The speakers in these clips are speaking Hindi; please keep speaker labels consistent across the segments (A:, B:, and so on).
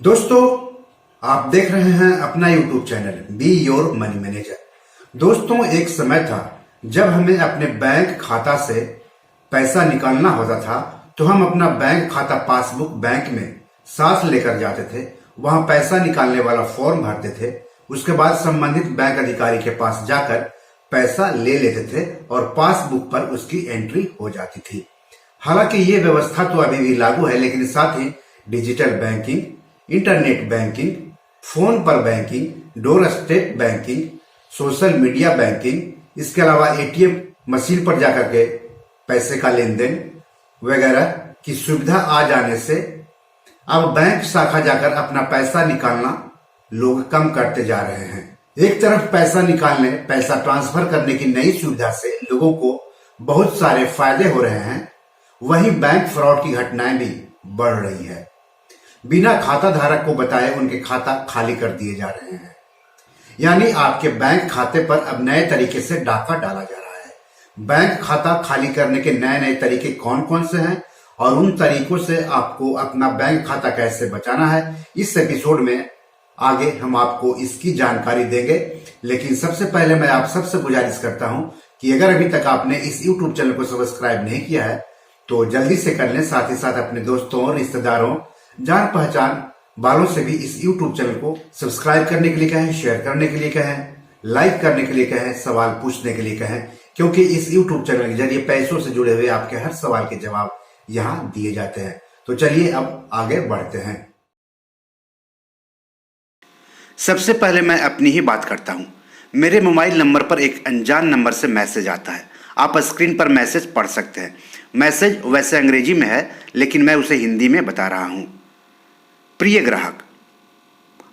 A: दोस्तों, आप देख रहे हैं अपना YouTube channel be your money manager. दोस्तों, एक समय था जब हमें अपने बैंक खाता से पैसा निकालना होता था तो हम अपना बैंक खाता पासबुक बैंक में साथ लेकर जाते थे। वहां पैसा निकालने वाला फॉर्म भरते थे। उसके बाद संबंधित बैंक अधिकारी के पास जाकर पैसा ले लेते थे और पासबुक पर उसकी एंट्री हो जाती थी। हालांकि ये व्यवस्था तो अभी भी लागू है, लेकिन साथ ही digital banking, internet banking, phone पर banking, door step banking, social media banking, इसके अलावा एटीएम मशीन पर जाकर के पैसे का लेन देन वगैरह की सुविधा आ जाने से अब बैंक शाखा जाकर अपना पैसा निकालना लोग कम करते जा रहे हैं। एक तरफ पैसा निकालने, पैसा ट्रांसफर करने की नई सुविधा से लोगों को बहुत सारे फायदे हो रहे हैं, वहीं बैंक फ्रॉड की घटनाएं भी बढ़ रही है। बिना खाता धारक को बताए उनके खाता खाली कर दिए जा रहे हैं। यानी आपके बैंक खाते पर अब नए तरीके से डाका डाला जा रहा है। बैंक खाता खाली करने के नए नए तरीके कौन कौन से हैं और उन तरीकों से आपको अपना बैंक खाता कैसे बचाना है, इस एपिसोड में आगे हम आपको इसकी जानकारी देंगे। लेकिन सबसे पहले मैं आप सबसे गुजारिश करता हूं कि अगर अभी तक आपने इस YouTube चैनल को सब्सक्राइब नहीं किया है तो जल्दी से कर लें। साथ ही साथ अपने दोस्तों और रिश्तेदारों, जान पहचान वालों से भी इस YouTube चैनल को सब्सक्राइब करने के लिए कहें, शेयर करने के लिए कहें, लाइक करने के लिए कहें, सवाल पूछने के लिए कहें, क्योंकि इस YouTube चैनल के जरिए पैसों से जुड़े हुए आपके हर सवाल के जवाब यहाँ दिए जाते हैं। तो चलिए अब आगे बढ़ते हैं।
B: सबसे पहले मैं अपनी ही बात करता हूं। मेरे मोबाइल नंबर पर एक अनजान नंबर से मैसेज आता है। आप स्क्रीन पर मैसेज पढ़ सकते हैं। मैसेज वैसे अंग्रेजी में है, लेकिन मैं उसे हिंदी में बता रहा हूं। प्रिय ग्राहक,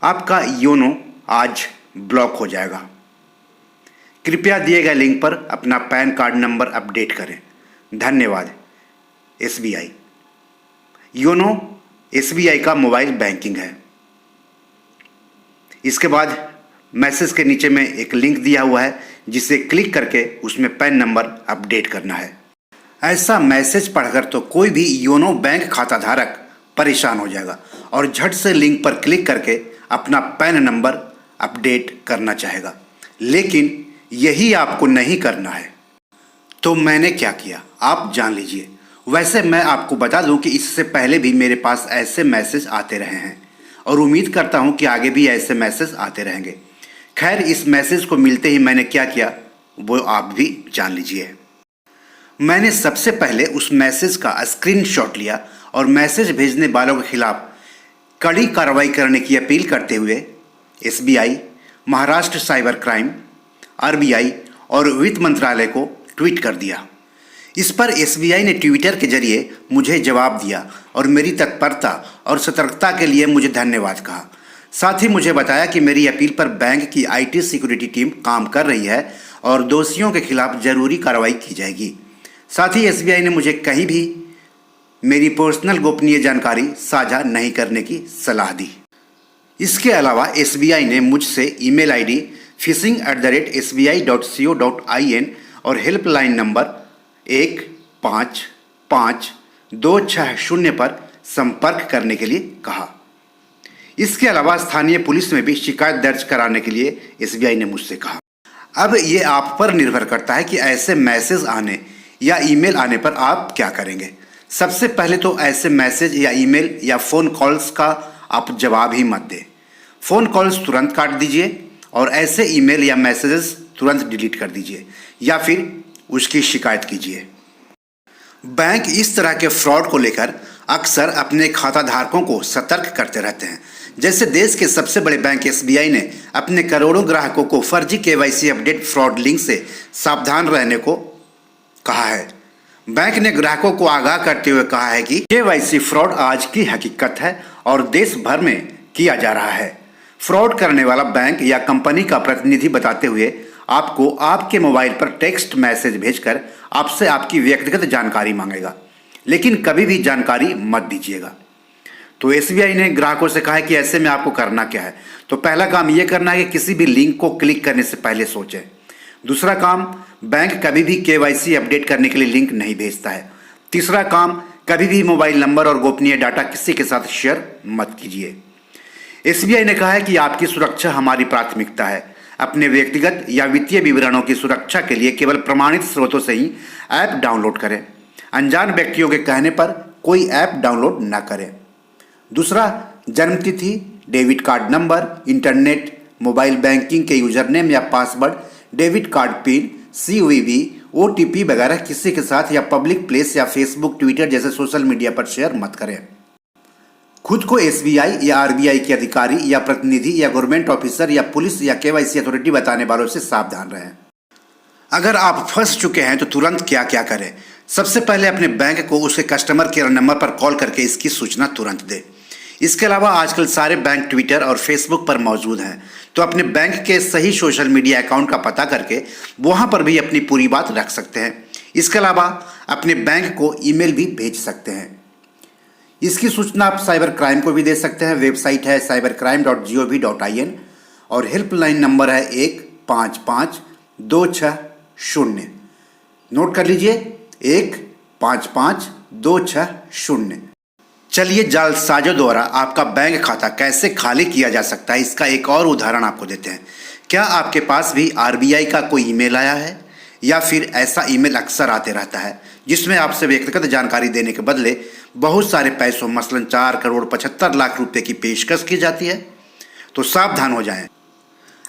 B: आपका योनो आज ब्लॉक हो जाएगा। कृपया दिए गए लिंक पर अपना पैन कार्ड नंबर अपडेट करें। धन्यवाद। SBI। योनो SBI का मोबाइल बैंकिंग है। इसके बाद मैसेज के नीचे में एक लिंक दिया हुआ है जिसे क्लिक करके उसमें पैन नंबर अपडेट करना है। ऐसा मैसेज पढ़कर तो कोई भी योनो बैंक खाता धारक परेशान हो जाएगा और झट से लिंक पर क्लिक करके अपना पैन नंबर अपडेट करना चाहेगा, लेकिन यही आपको नहीं करना है। तो मैंने क्या किया आप जान लीजिए। वैसे मैं आपको बता दूं कि इससे पहले भी मेरे पास ऐसे मैसेज आते रहे हैं और उम्मीद करता हूं कि आगे भी ऐसे मैसेज आते रहेंगे। खैर, इस मैसेज को मिलते ही मैंने क्या किया वो आप भी जान लीजिए। मैंने सबसे पहले उस मैसेज का स्क्रीनशॉट लिया और मैसेज भेजने वालों के खिलाफ कड़ी कार्रवाई करने की अपील करते हुए SBI, Maharashtra cyber crime, RBI और वित्त मंत्रालय को ट्वीट कर दिया। इस पर SBI ने ट्विटर के जरिए मुझे जवाब दिया और मेरी तत्परता और सतर्कता के लिए मुझे धन्यवाद कहा। साथ ही मुझे बताया कि मेरी अपील पर बैंक की IT सिक्योरिटी टीम काम कर रही है और दोषियों के खिलाफ जरूरी कार्रवाई की जाएगी। साथ ही SBI ने मुझे कहीं भी मेरी पर्सनल गोपनीय जानकारी साझा नहीं करने की सलाह दी। इसके अलावा SBI ने मुझसे ईमेल ID phishing@sbi.co.in और हेल्पलाइन नंबर 155260 पर संपर्क करने के लिए कहा। इसके अलावा स्थानीय पुलिस में भी शिकायत दर्ज कराने के लिए SBI ने मुझसे कहा। अब ये आप पर निर्भर करता है कि ऐसे मैसेज आने या ईमेल आने पर आप क्या करेंगे। सबसे पहले तो ऐसे मैसेज या ईमेल या फ़ोन कॉल्स का आप जवाब ही मत दें। फ़ोन कॉल्स तुरंत काट दीजिए और ऐसे ईमेल या मैसेजेस तुरंत डिलीट कर दीजिए या फिर उसकी शिकायत कीजिए। बैंक इस तरह के फ्रॉड को लेकर अक्सर अपने खाता धारकों को सतर्क करते रहते हैं। जैसे देश के सबसे बड़े बैंक SBI ने अपने करोड़ों ग्राहकों को फर्जी KYC अपडेट फ्रॉड लिंक से सावधान रहने को कहा है। बैंक ने ग्राहकों को आगाह करते हुए कहा है कि KYC फ्रॉड आज की हकीकत है और देश भर में किया जा रहा है। फ्रॉड करने वाला बैंक या कंपनी का प्रतिनिधि बताते हुए आपको आपके मोबाइल पर टेक्स्ट मैसेज भेजकर आपसे आपकी व्यक्तिगत जानकारी मांगेगा, लेकिन कभी भी जानकारी मत दीजिएगा। तो SBI ने ग्राहकों से कहा है कि ऐसे में आपको करना क्या है। तो पहला काम यह करना है कि किसी भी लिंक को क्लिक करने से पहले सोचें। दूसरा काम, बैंक कभी भी KYC अपडेट करने के लिए लिंक नहीं भेजता है। तीसरा काम, कभी भी मोबाइल नंबर और गोपनीय डाटा किसी के साथ शेयर मत कीजिए। एसबीआई ने कहा है कि आपकी सुरक्षा हमारी प्राथमिकता है। अपने व्यक्तिगत या वित्तीय विवरणों की सुरक्षा के लिए केवल प्रमाणित स्रोतों से ही ऐप डाउनलोड करें। अनजान व्यक्तियों के कहने पर कोई ऐप डाउनलोड न करें। दूसरा, जन्मतिथि, debit card number, internet, mobile banking के यूजर नेम या password, debit card pin, CVV, OTP वगैरह किसी के साथ या पब्लिक प्लेस या फेसबुक, ट्विटर जैसे सोशल मीडिया पर शेयर मत करें। खुद को SBI या RBI के अधिकारी या प्रतिनिधि या गवर्नमेंट ऑफिसर या पुलिस या KYC अथॉरिटी बताने वालों से सावधान रहें। अगर आप फंस चुके हैं तो तुरंत क्या क्या करें। सबसे पहले अपने बैंक को उसके कस्टमर केयर नंबर पर कॉल करके इसकी सूचना तुरंत दें। इसके अलावा आजकल सारे बैंक ट्विटर और फेसबुक पर मौजूद हैं, तो अपने बैंक के सही सोशल मीडिया अकाउंट का पता करके वहां पर भी अपनी पूरी बात रख सकते हैं। इसके अलावा अपने बैंक को ईमेल भी भेज सकते हैं। इसकी सूचना आप साइबर क्राइम को भी दे सकते हैं। वेबसाइट है cybercrime.gov.in और हेल्पलाइन नंबर है 155260। नोट कर लीजिए 155260। चलिए, जालसाजों द्वारा आपका बैंक खाता कैसे खाली किया जा सकता है, इसका एक और उदाहरण आपको देते हैं। क्या आपके पास भी RBI का कोई ईमेल आया है या फिर ऐसा ईमेल अक्सर आते रहता है जिसमें आपसे व्यक्तिगत जानकारी देने के बदले बहुत सारे पैसों मसलन 4,75,00,000 रुपए की पेशकश की जाती है? तो सावधान हो जाएं।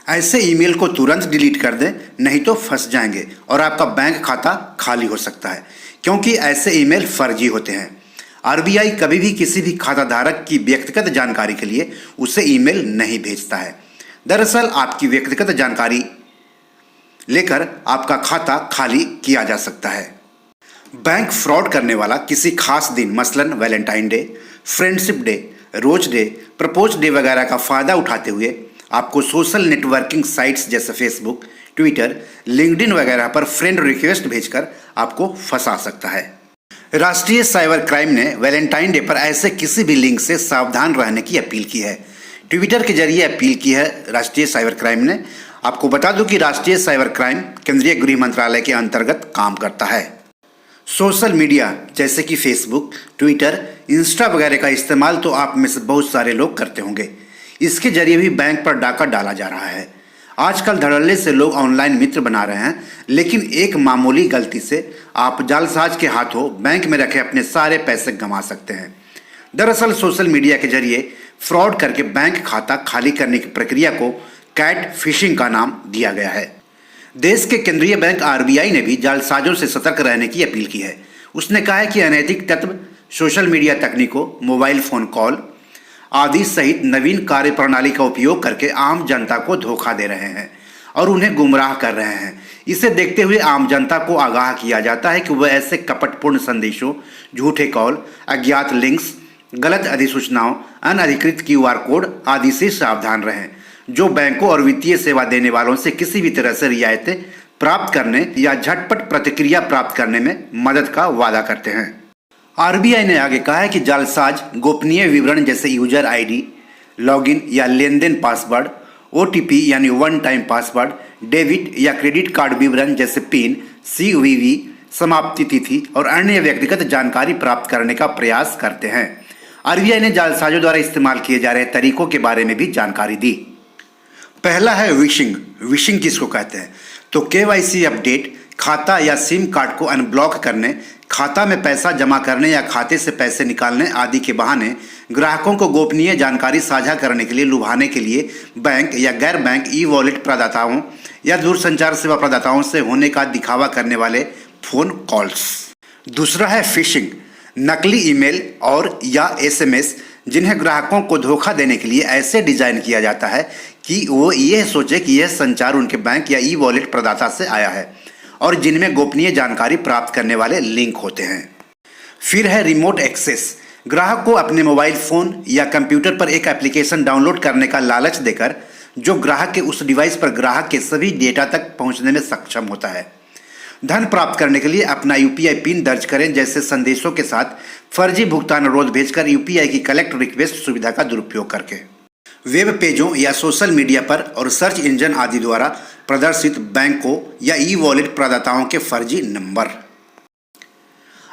B: ऐसे ईमेल को तुरंत डिलीट कर दें, नहीं तो फंस जाएंगे और आपका बैंक खाता खाली हो सकता है, क्योंकि ऐसे ईमेल फर्जी होते हैं। RBI कभी भी किसी भी खाता धारक की व्यक्तिगत जानकारी के लिए उसे ईमेल नहीं भेजता है। दरअसल आपकी व्यक्तिगत जानकारी लेकर आपका खाता खाली किया जा सकता है। बैंक फ्रॉड करने वाला किसी खास दिन मसलन Valentine day, friendship day, rose day, propose day वगैरह का फ़ायदा उठाते हुए आपको सोशल नेटवर्किंग साइट्स जैसे फेसबुक, ट्विटर, लिंक्डइन वगैरह पर फ्रेंड रिक्वेस्ट भेजकर आपको फंसा सकता है। राष्ट्रीय साइबर क्राइम ने वैलेंटाइन डे पर ऐसे किसी भी लिंक से सावधान रहने की अपील की है। ट्विटर के जरिए अपील की है राष्ट्रीय साइबर क्राइम ने। आपको बता दूं कि राष्ट्रीय साइबर क्राइम केंद्रीय गृह मंत्रालय के अंतर्गत काम करता है। सोशल मीडिया जैसे कि फेसबुक, ट्विटर, इंस्टा वगैरह का इस्तेमाल तो आप में से बहुत सारे लोग करते होंगे। इसके जरिए भी बैंक पर डाका डाला जा रहा है। आजकल धड़ल्ले से लोग ऑनलाइन मित्र बना रहे हैं, लेकिन एक मामूली गलती से आप जालसाज के हाथों बैंक में रखे अपने सारे पैसे गंवा सकते हैं। दरअसल सोशल मीडिया के जरिए फ्रॉड करके बैंक खाता खाली करने की प्रक्रिया को कैट फिशिंग का नाम दिया गया है। देश के केंद्रीय बैंक RBI ने भी जालसाजों से सतर्क रहने की अपील की है। उसने कहा है कि अनैतिक तत्व सोशल मीडिया तकनीकों, मोबाइल फोन कॉल आदि सहित नवीन कार्य प्रणाली का उपयोग करके आम जनता को धोखा दे रहे हैं और उन्हें गुमराह कर रहे हैं। इसे देखते हुए आम जनता को आगाह किया जाता है कि वह ऐसे कपटपूर्ण संदेशों, झूठे कॉल, अज्ञात लिंक्स, गलत अधिसूचनाओं, अनधिकृत QR कोड आदि से सावधान रहें, जो बैंकों और वित्तीय सेवा देने वालों से किसी भी तरह से रियायतें प्राप्त करने या झटपट प्रतिक्रिया प्राप्त करने में मदद का वादा करते हैं। RBI ने आगे कहा है कि जालसाज गोपनीय विवरण जैसे यूजर ID, लॉगिन या लेनदेन पासवर्ड, OTP यानी वन टाइम पासवर्ड, डेबिट या क्रेडिट कार्ड विवरण जैसे पिन, CVV, समाप्ति तिथि और अन्य व्यक्तिगत जानकारी प्राप्त करने का प्रयास करते हैं। RBI ने जालसाजों द्वारा इस्तेमाल किए जा रहे तरीकों के बारे में भी जानकारी दी। पहला है विशिंग। विशिंग किसको कहते हैं? तो KYC अपडेट, खाता या सिम कार्ड को अनब्लॉक करने, खाता में पैसा जमा करने या खाते से पैसे निकालने आदि के बहाने ग्राहकों को गोपनीय जानकारी साझा करने के लिए लुभाने के लिए बैंक या गैर बैंक ई-वॉलेट प्रदाताओं या दूरसंचार सेवा प्रदाताओं से होने का दिखावा करने वाले फोन कॉल्स। दूसरा है फिशिंग। नकली ईमेल और या SMS जिन्हें ग्राहकों को धोखा देने के लिए ऐसे डिजाइन किया जाता है कि वो ये सोचे कि यह संचार उनके बैंक या ई-वॉलेट प्रदाता से आया है और जिनमें गोपनीय जानकारी प्राप्त करने वाले लिंक होते हैं। फिर है रिमोट एक्सेस। ग्राहक को अपने मोबाइल फोन या कंप्यूटर पर एक एप्लीकेशन डाउनलोड करने का लालच देकर जो ग्राहक के उस डिवाइस पर ग्राहक के सभी डेटा तक पहुंचने में सक्षम होता है। धन प्राप्त करने के लिए अपना UPI पिन दर्ज करें जैसे संदेशों के साथ फर्जी भुगतान अनुरोध भेजकर UPI की कलेक्ट रिक्वेस्ट सुविधा का दुरुपयोग करके वेब पेजों या सोशल मीडिया पर और सर्च इंजन आदि द्वारा प्रदर्शित बैंकों या ई-वॉलेट प्रदाताओं के फर्जी नंबर।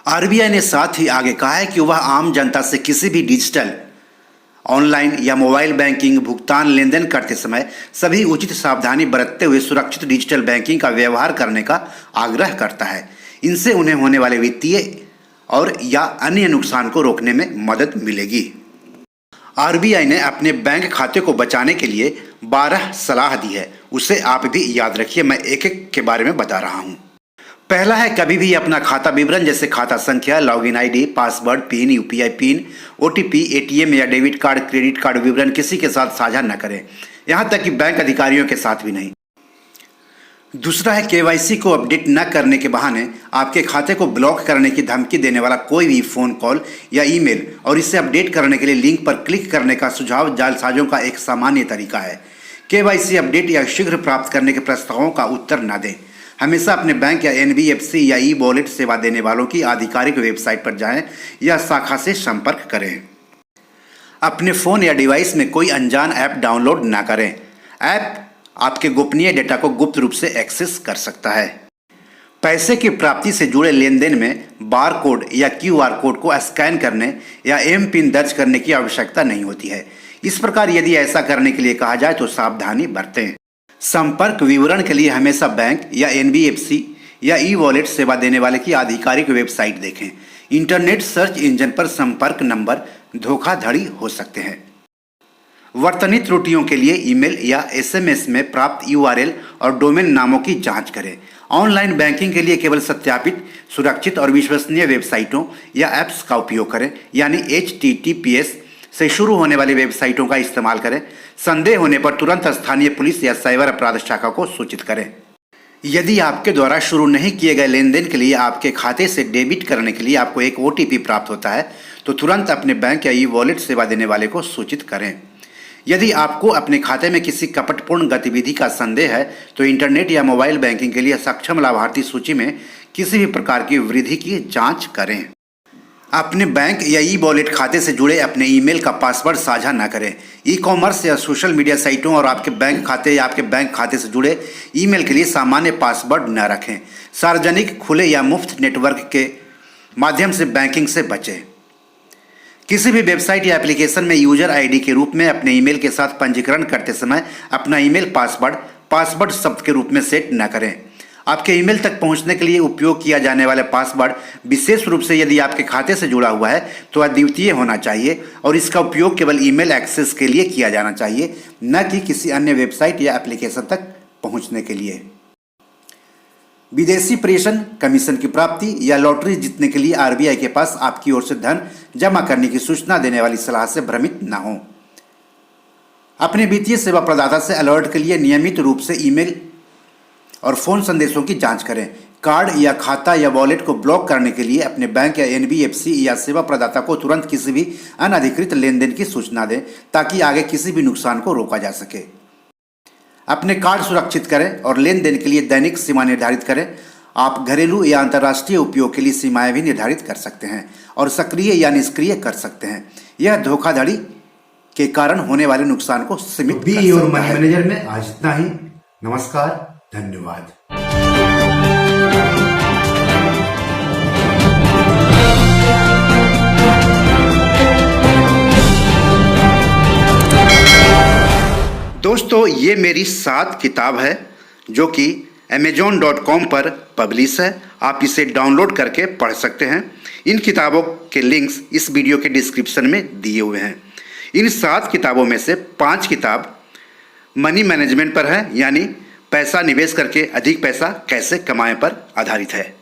B: RBI ने साथ ही आगे कहा है कि वह आम जनता से किसी भी डिजिटल ऑनलाइन या मोबाइल बैंकिंग भुगतान लेन देन करते समय सभी उचित सावधानी बरतते हुए सुरक्षित डिजिटल बैंकिंग का व्यवहार करने का आग्रह करता है। इनसे उन्हें होने वाले वित्तीय और या अन्य नुकसान को रोकने में मदद मिलेगी। आरबीआई ने अपने बैंक खाते को बचाने के लिए 12 सलाह दी है, उसे आप भी याद रखिए। मैं एक एक के बारे में बता रहा हूँ। पहला है, कभी भी अपना खाता विवरण जैसे खाता संख्या, login ID, password, pin, UPI pin, OTP, ATM या डेबिट कार्ड, क्रेडिट कार्ड विवरण किसी के साथ साझा न करें, यहाँ तक कि बैंक अधिकारियों के साथ भी नहीं। दूसरा है, केवाईसी को अपडेट न करने के बहाने आपके खाते को ब्लॉक करने की धमकी देने वाला कोई भी फ़ोन कॉल या ईमेल और इसे अपडेट करने के लिए लिंक पर क्लिक करने का सुझाव जालसाजों का एक सामान्य तरीका है। केवाईसी अपडेट या शीघ्र प्राप्त करने के प्रस्तावों का उत्तर न दें। हमेशा अपने बैंक या एनबीएफसी या ई वॉलेट सेवा देने वालों की आधिकारिक वेबसाइट पर जाएं या शाखा से संपर्क करें। अपने फ़ोन या डिवाइस में कोई अनजान ऐप डाउनलोड ना करें। ऐप आपके गोपनीय डेटा को गुप्त रूप से एक्सेस कर सकता है। पैसे की प्राप्ति से जुड़े लेन देन में बार कोड या क्यूआर कोड को स्कैन करने या एम पिन दर्ज करने की आवश्यकता नहीं होती है। इस प्रकार यदि ऐसा करने के लिए कहा जाए तो सावधानी बरतें। संपर्क विवरण के लिए हमेशा बैंक या एनबीएफसी या ई वॉलेट सेवा देने वाले की आधिकारिक वेबसाइट देखें। इंटरनेट सर्च इंजन पर संपर्क नंबर धोखाधड़ी हो सकते हैं। वर्तनी त्रुटियों के लिए ईमेल या एसएमएस में प्राप्त यूआरएल और डोमेन नामों की जांच करें। ऑनलाइन बैंकिंग के लिए केवल सत्यापित, सुरक्षित और विश्वसनीय वेबसाइटों या ऐप्स का उपयोग करें, यानी HTTPS से शुरू होने वाली वेबसाइटों का इस्तेमाल करें। संदेह होने पर तुरंत स्थानीय पुलिस या साइबर अपराध शाखा को सूचित करें। यदि आपके द्वारा शुरू नहीं किए गए लेन देन के लिए आपके खाते से डेबिट करने के लिए आपको एक OTP प्राप्त होता है तो तुरंत अपने बैंक या ई वॉलेट सेवा देने वाले को सूचित करें। यदि आपको अपने खाते में किसी कपटपूर्ण गतिविधि का संदेह है तो इंटरनेट या मोबाइल बैंकिंग के लिए सक्षम लाभार्थी सूची में किसी भी प्रकार की वृद्धि की जांच करें। अपने बैंक या ई वॉलेट खाते से जुड़े अपने ईमेल का पासवर्ड साझा न करें। ई कॉमर्स या सोशल मीडिया साइटों और आपके बैंक खाते या आपके बैंक खाते से जुड़े ईमेल के लिए सामान्य पासवर्ड न रखें। सार्वजनिक, खुले या मुफ्त नेटवर्क के माध्यम से बैंकिंग से बचें। किसी भी वेबसाइट या एप्लीकेशन में यूजर आईडी के रूप में अपने ईमेल के साथ पंजीकरण करते समय अपना ईमेल पासवर्ड शब्द के रूप में सेट न करें। आपके ईमेल तक पहुंचने के लिए उपयोग किया जाने वाला पासवर्ड विशेष रूप से यदि आपके खाते से जुड़ा हुआ है तो अद्वितीय होना चाहिए और इसका उपयोग केवल ईमेल एक्सेस के लिए किया जाना चाहिए, न कि किसी अन्य वेबसाइट या एप्लीकेशन तक पहुंचने के लिए। विदेशी प्रेषण, कमीशन की प्राप्ति या लॉटरी जीतने के लिए आरबीआई के पास आपकी ओर से धन जमा करने की सूचना देने वाली सलाह से भ्रमित न हों। अपने वित्तीय सेवा प्रदाता से अलर्ट के लिए नियमित रूप से ईमेल और फ़ोन संदेशों की जांच करें। कार्ड या खाता या वॉलेट को ब्लॉक करने के लिए अपने बैंक या एनबीएफसी या सेवा प्रदाता को तुरंत किसी भी अनधिकृत लेन देन की सूचना दें ताकि आगे किसी भी नुकसान को रोका जा सके। अपने कार्ड सुरक्षित करें और लेन देन के लिए दैनिक सीमा निर्धारित करें। आप घरेलू या अंतर्राष्ट्रीय उपयोग के लिए सीमाएं भी निर्धारित कर सकते हैं और सक्रिय या निष्क्रिय कर सकते हैं। यह धोखाधड़ी के कारण होने वाले नुकसान को सीमित कर
A: बी योर
B: सकता
A: मनी
B: है।
A: मैनेजर में आज इतना ही। नमस्कार, धन्यवाद।
B: दोस्तों, ये मेरी 7 किताब है जो कि amazon.com पर पब्लिश है। आप इसे डाउनलोड करके पढ़ सकते हैं। इन किताबों के लिंक्स इस वीडियो के डिस्क्रिप्शन में दिए हुए हैं। इन 7 किताबों में से 5 किताब मनी मैनेजमेंट पर है, यानी पैसा निवेश करके अधिक पैसा कैसे कमाएं पर आधारित है।